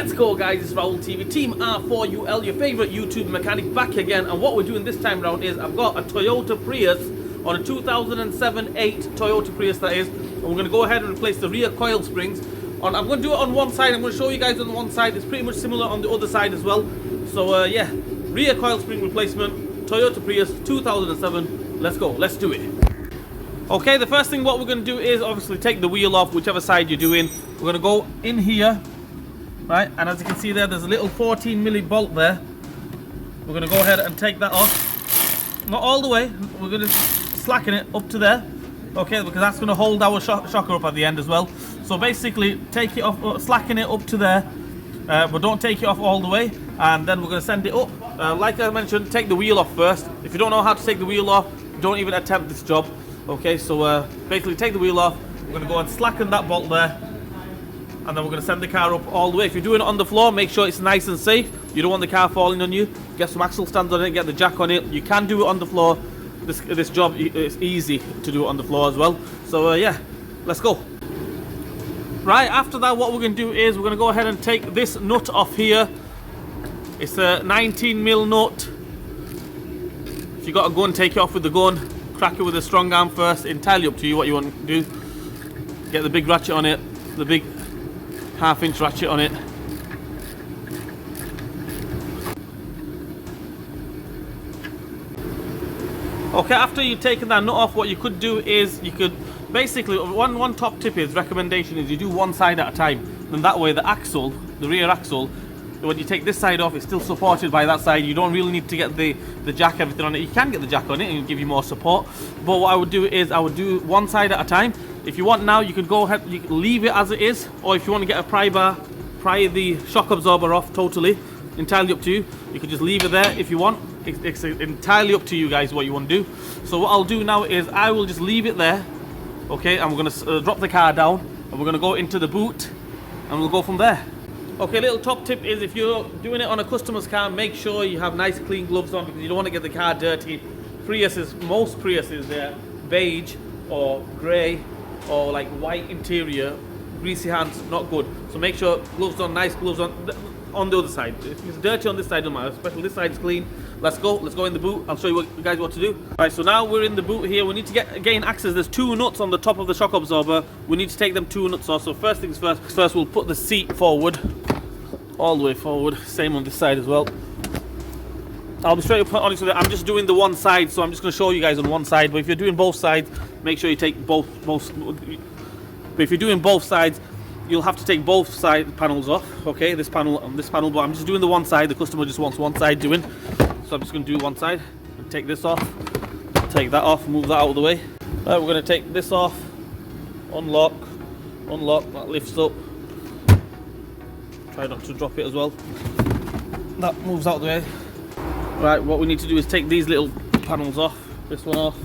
Let's go, guys. It's Raul TV, Team R4UL, your favorite YouTube mechanic, back again. And what we're doing this time around is I've got a Toyota Prius on a 2007-8 Toyota Prius, that is. And we're going to go ahead and replace the rear coil springs. I'm going to do it on one side. I'm going to show you guys on one side. It's pretty much similar on the other side as well. So yeah, rear coil spring replacement, Toyota Prius 2007. Let's go. Let's do it. Okay, the first thing what we're going to do is obviously take the wheel off, whichever side you're doing. We're going to go in here, right? And as you can see there's a little 14mm bolt there. We're going to go ahead and take that off. Not all the way. We're going to slacken it up to there. Okay, because that's going to hold our shocker up at the end as well. So basically, take it off, slacken it up to there, but don't take it off all the way. And then we're going to send it up. Like I mentioned, take the wheel off first. If you don't know how to take the wheel off, don't even attempt this job. Okay, so basically take the wheel off. We're going to go and slacken that bolt there. And then we're going to send the car up all the way. If you're doing it on the floor, make sure it's nice and safe. You don't want the car falling on you. Get some axle stands on it, get the jack on it. You can do it on the floor. This job is easy to do it on the floor as well. So yeah, let's go. Right, after that, what we're going to do is we're going to go ahead and take this nut off here. It's a 19mm nut. If you got a gun, take it off with the gun. Crack it with a strong arm first. Entirely up to you what you want to do. Get the big ratchet on it, the big 1/2-inch ratchet on it. Okay, after you've taken that nut off, what you could do is you could basically, one top tip is, recommendation is you do one side at a time. And that way the axle, the rear axle, when you take this side off, it's still supported by that side. You don't really need to get the jack, everything on it. You can get the jack on it and it'll give you more support. But what I would do is I would do one side at a time. If you want now, you could go ahead, you can leave it as it is. Or if you want to get a pry bar, pry the shock absorber off totally. Entirely up to you. You can just leave it there if you want. It's entirely up to you guys what you want to do. So what I'll do now is I will just leave it there. Okay, and we're going to drop the car down. And we're going to go into the boot. And we'll go from there. Okay, little top tip is if you're doing it on a customer's car, make sure you have nice clean gloves on, because you don't want to get the car dirty. Most Priuses, they're beige or grey or like white interior, greasy hands, not good. So make sure gloves on, nice gloves on the other side. If it's dirty on this side, don't matter, especially this side is clean. Let's go in the boot. I'll show you guys what to do. Alright, so now we're in the boot here. We need to gain access. There's two nuts on the top of the shock absorber. We need to take them two nuts off. So first things first we'll put the seat forward. All the way forward. Same on this side as well. I'll be straight up honest with you, I'm just doing the one side, so I'm just going to show you guys on one side. But if you're doing both sides, make sure you take both. But if you're doing both sides, you'll have to take both side panels off. Okay, this panel and this panel. But I'm just doing the one side. The customer just wants one side doing. So I'm just going to do one side. Take this off. Take that off. Move that out of the way. Right, we're going to take this off. Unlock. Unlock. That lifts up. Try not to drop it as well. That moves out of the way. Right, what we need to do is take these little panels off. This one off.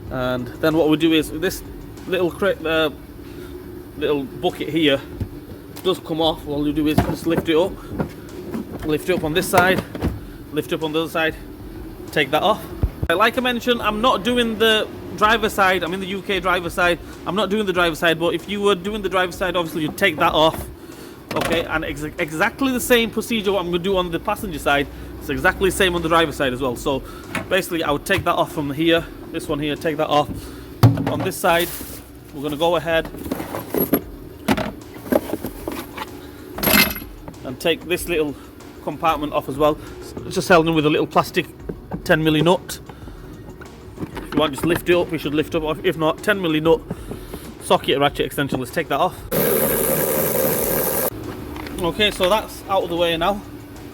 And then what we do is this little little bucket here does come off. What we'll do is just lift it up. Lift it up on this side. Lift it up on the other side. Take that off. Like I mentioned, I'm not doing the driver side. I'm in the UK driver side. I'm not doing the driver side, but if you were doing the driver side, obviously you'd take that off. Okay, and exactly the same procedure what I'm going to do on the passenger side. It's exactly the same on the driver side as well. So basically I would take that off from here, this one here, take that off. On this side, we're going to go ahead and take this little compartment off as well. It's just held in with a little plastic 10mm nut. If you want, just lift it up. We should lift up. If not, 10mm nut, socket ratchet extension. Let's take that off. Okay, so that's out of the way now,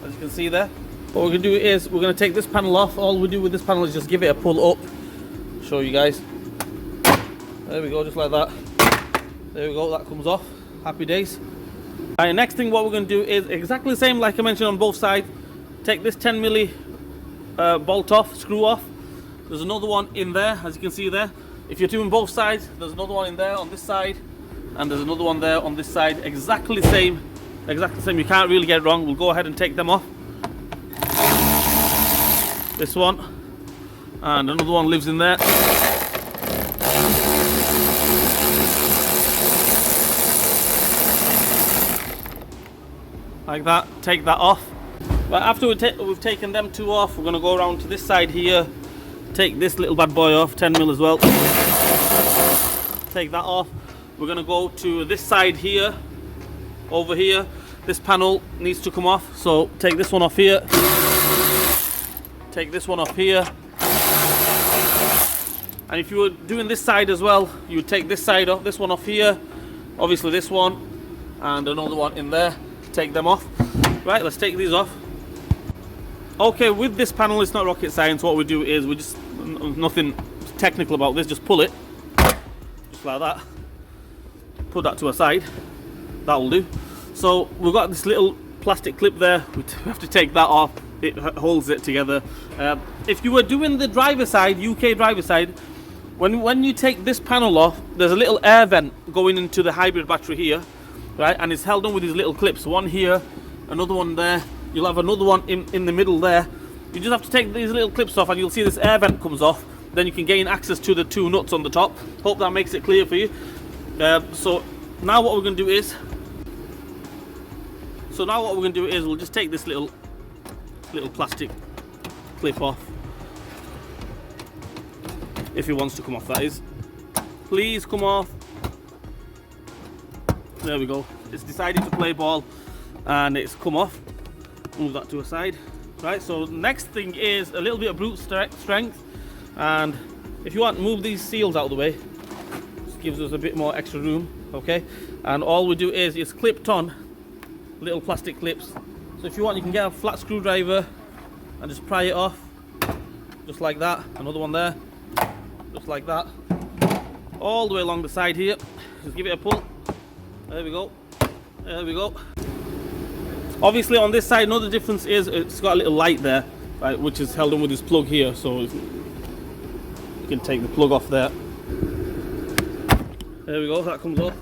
as you can see there. What we're going to do is we're going to take this panel off. All we do with this panel is just give it a pull up. Show you guys. There we go, just like that. There we go, that comes off. Happy days. Alright, next thing what we're going to do is exactly the same like I mentioned on both sides. Take this 10mm bolt off, screw off. There's another one in there, as you can see there. If you're doing both sides, there's another one in there on this side. And there's another one there on this side. Exactly the same. Exactly the same. You can't really get it wrong. We'll go ahead and take them off. This one. And another one lives in there. like that. Take that off. But after we've taken them two off, we're going to go around to this side here, take this little bad boy off, 10mm as well. Take that off. We're going to go to this side here, over here. This panel needs to come off, so take this one off here. Take this one off here. And if you were doing this side as well, you would take this side off, this one off here, obviously this one, and another one in there. Take them off. Right, let's take these off. Okay, with this panel, it's not rocket science. What we do is we just, nothing technical about this, just pull it, just like that. Put that to a side, that will do. So we've got this little plastic clip there, we have to take that off, it holds it together. If you were doing the driver side, UK driver side, when you take this panel off, there's a little air vent going into the hybrid battery here, right, and it's held on with these little clips, one here, another one there, you'll have another one in the middle there. You just have to take these little clips off and you'll see this air vent comes off, then you can gain access to the two nuts on the top. Hope that makes it clear for you. So now what we're going to do is we'll just take this little plastic clip off, if it wants to come off, that is. Please come off. There we go. It's decided to play ball and it's come off. Move that to a side. Right, so next thing is a little bit of brute strength, and if you want, move these seals out of the way. This gives us a bit more extra room, okay? And all we do is it's clipped on little plastic clips. So if you want, you can get a flat screwdriver and just pry it off, just like that. Another one there, just like that, all the way along the side here. Just give it a pull. There we go. There we go. Obviously on this side, another difference is it's got a little light there, right, which is held on with this plug here, so you can take the plug off there. There we go, that comes off.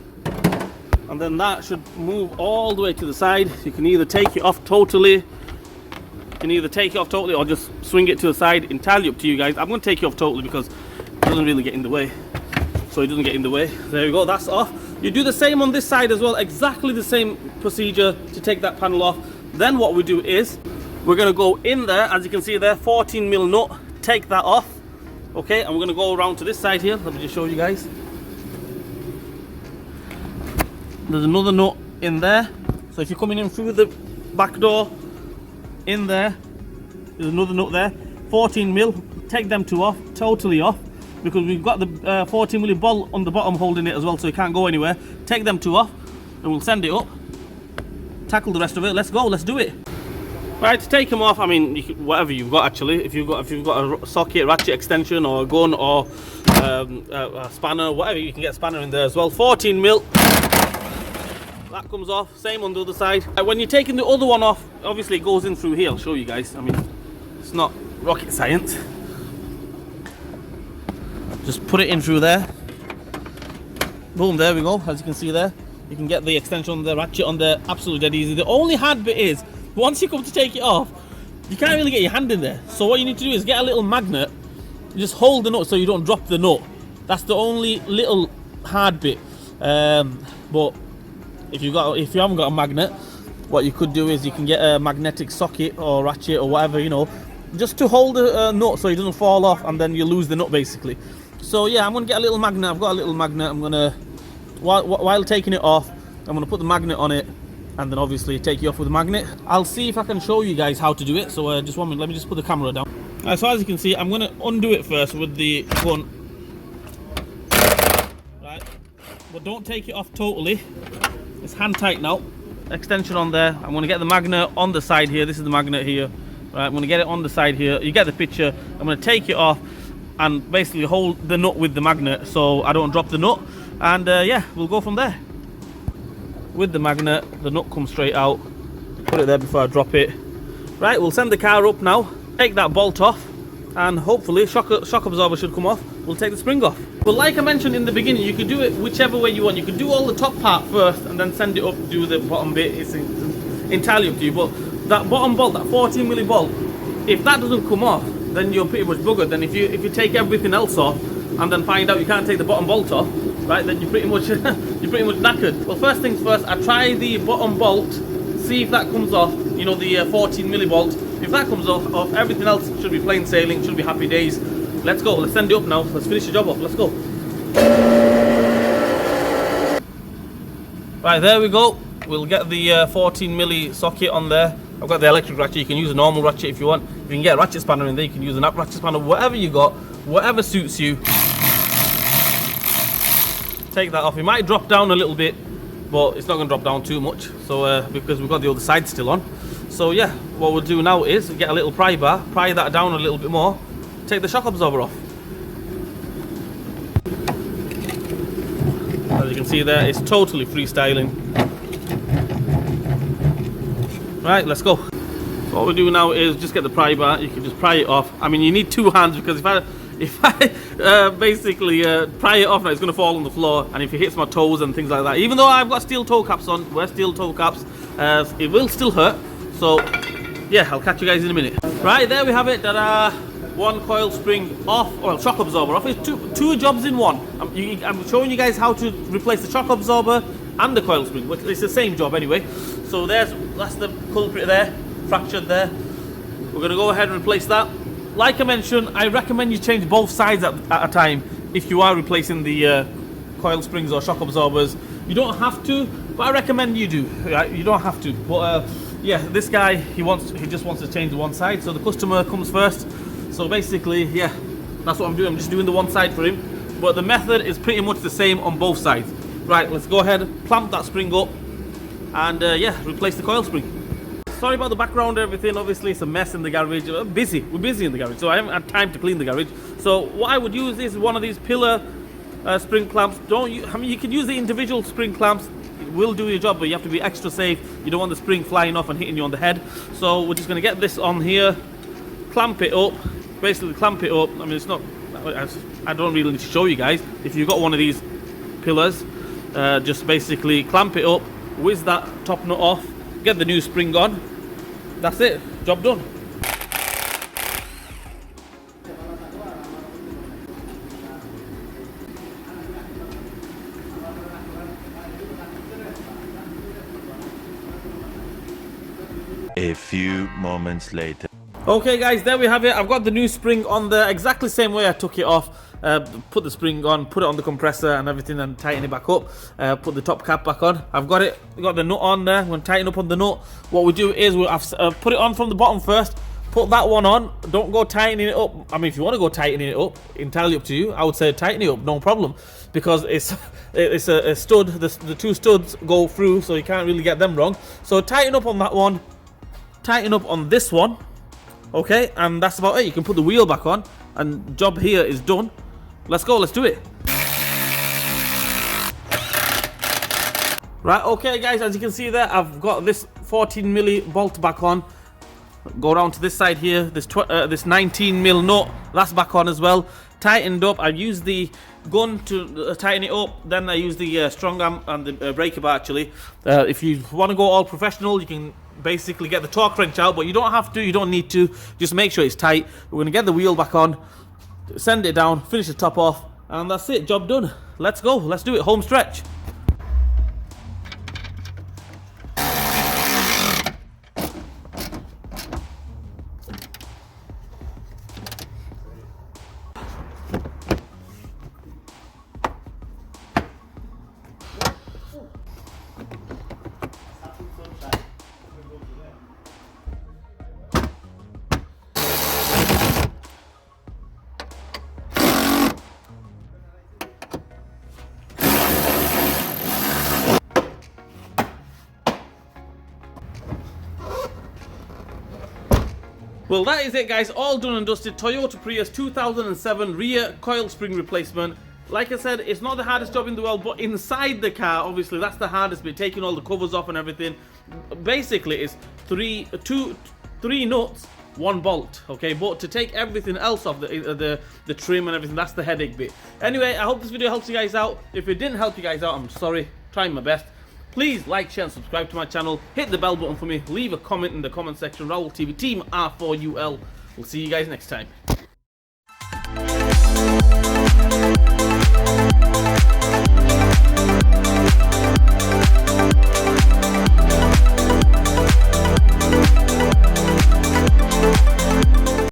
And then that should move all the way to the side. You can either take it off totally, or just swing it to the side, entirely up to you guys. I'm going to take it off totally because it doesn't really get in the way. So it doesn't get in the way. There we go, that's off. You do the same on this side as well, exactly the same procedure to take that panel off. Then what we do is, we're going to go in there, as you can see there, 14mm nut, take that off. Okay, and we're going to go around to this side here. Let me just show you guys. There's another nut in there. So if you're coming in through the back door, in there, there's another nut there. 14mm, take them two off, totally off, because we've got the 14mm ball on the bottom holding it as well, so it can't go anywhere. Take them two off, and we'll send it up. Tackle the rest of it. Let's go. Let's do it. Right, to take them off, I mean, you can, whatever you've got actually. If you've got a socket, ratchet extension, or a gun, or a spanner, whatever, you can get a spanner in there as well. 14mm. That comes off. Same on the other side. When you're taking the other one off, obviously it goes in through here. I'll show you guys. I mean, it's not rocket science. Just put it in through there. Boom, there we go. As you can see there, you can get the extension on the ratchet on there, absolutely dead easy. The only hard bit is, once you come to take it off, you can't really get your hand in there. So what you need to do is get a little magnet, just hold the nut so you don't drop the nut. That's the only little hard bit. But if you haven't got a magnet, what you could do is you can get a magnetic socket or ratchet or whatever, you know, just to hold the nut so it doesn't fall off, and then you lose the nut basically. So yeah, I'm going to get a little magnet. I've got a little magnet. I'm going to, while taking it off, I'm going to put the magnet on it, and then obviously take it off with the magnet. I'll see if I can show you guys how to do it. So just 1 minute, let me just put the camera down. So as you can see, I'm going to undo it first with the gun. Right, but don't take it off totally. It's hand tight now. Extension on there. I'm going to get the magnet on the side here. This is the magnet here. Right, I'm going to get it on the side here. You get the picture. I'm going to take it off and basically hold the nut with the magnet so I don't drop the nut, and yeah, we'll go from there. With the magnet, the nut comes straight out. Put it there before I drop it. Right, we'll send the car up now, take that bolt off, and hopefully shock absorber should come off. We'll take the spring off. But like I mentioned in the beginning, you can do it whichever way you want. You can do all the top part first and then send it up, do the bottom bit. It's entirely up to you. But that bottom bolt, that 14mm bolt, if that doesn't come off, then you're pretty much buggered. Then if you take everything else off and then find out you can't take the bottom bolt off, right, then you're pretty much knackered. Well, first things first, I try the bottom bolt see if that comes off, you know, the 14 millibolt. If that comes off, everything else should be plain sailing, should be happy days. Let's go, let's send it up now, let's finish the job off, let's go. Right, there we go. We'll get the 14 milli socket on there. I've got the electric ratchet. You can use a normal ratchet if you want. If you can get a ratchet spanner in there, you can use an up ratchet spanner, whatever you got, whatever suits you. Take that off. It might drop down a little bit, but it's not going to drop down too much. So because we've got the other side still on. So yeah, what we'll do now is get a little pry bar, pry that down a little bit more, take the shock absorber off. As you can see there, it's totally freestyling. Right, let's go. So what we do now is just get the pry bar. You can just pry it off. I mean, you need two hands, because if I basically pry it off now, it's going to fall on the floor, and if it hits my toes and things like that, even though I've got steel toe caps on, wear steel toe caps, it will still hurt. So yeah, I'll catch you guys in a minute. Right, there we have it. One coil spring off, well, shock absorber off. It's two jobs in one. I'm showing you guys how to replace the shock absorber and the coil spring. It's the same job anyway. So that's the culprit there, fractured there. We're going to go ahead and replace that. Like I mentioned, I recommend you change both sides at a time if you are replacing the coil springs or shock absorbers. You don't have to, but I recommend you do. Right? You don't have to. But yeah, this guy, he just wants to change the one side, so the customer comes first. So basically, yeah, that's what I'm doing. I'm just doing the one side for him. But the method is pretty much the same on both sides. Right, let's go ahead, clamp that spring up, and yeah, replace the coil spring. Sorry about the background and everything. Obviously, it's a mess in the garage. We're busy in the garage, so I haven't had time to clean the garage. So what I would use is one of these pillar spring clamps. I mean, you can use the individual spring clamps. It will do your job, but you have to be extra safe. You don't want the spring flying off and hitting you on the head. So we're just going to get this on here, clamp it up. Basically, clamp it up. I mean, it's not. I don't really need to show you guys. If you've got one of these pillars, just basically clamp it up, whiz that top nut off, get the new spring on. That's it, job done. A few moments later. Okay guys, there we have it. I've got the new spring on there exactly the same way I took it off. Put the spring on, put it on the compressor and everything, and tighten it back up. Put the top cap back on. I've got the nut on there. I'm going to tighten up on the nut. What we do is I've put it on from the bottom first. Put that one on. Don't go tightening it up. I mean, if you want to go tightening it up, entirely up to you. I would say tighten it up, no problem, because it's a stud. The two studs go through, so you can't really get them wrong. So tighten up on that one. Tighten up on this one. Okay, and that's about it. You can put the wheel back on, and job here is done. Let's go, let's do it. Right, okay guys, as you can see there, I've got this 14 milli bolt back on. Go around to this side here, this 19 mil nut, that's back on as well. Tightened up. I used the gun to tighten it up, then I used the strong arm and the breaker bar actually. If you want to go all professional, you can basically get the torque wrench out, but you don't have to, you don't need to. Just make sure it's tight. We're going to get the wheel back on, send it down, finish the top off, and that's it, job done. Let's go, let's do it, home stretch. Well, that is it guys, all done and dusted. Toyota Prius 2007 rear coil spring replacement. Like I said, it's not the hardest job in the world, but inside the car, obviously, that's the hardest bit, taking all the covers off and everything. Basically, it's three nuts, one bolt, okay? But to take everything else off, the trim and everything, that's the headache bit. Anyway, I hope this video helps you guys out. If it didn't help you guys out, I'm sorry, trying my best. Please like, share, and subscribe to my channel. Hit the bell button for me. Leave a comment in the comment section. Raul TV, Team R4UL. We'll see you guys next time.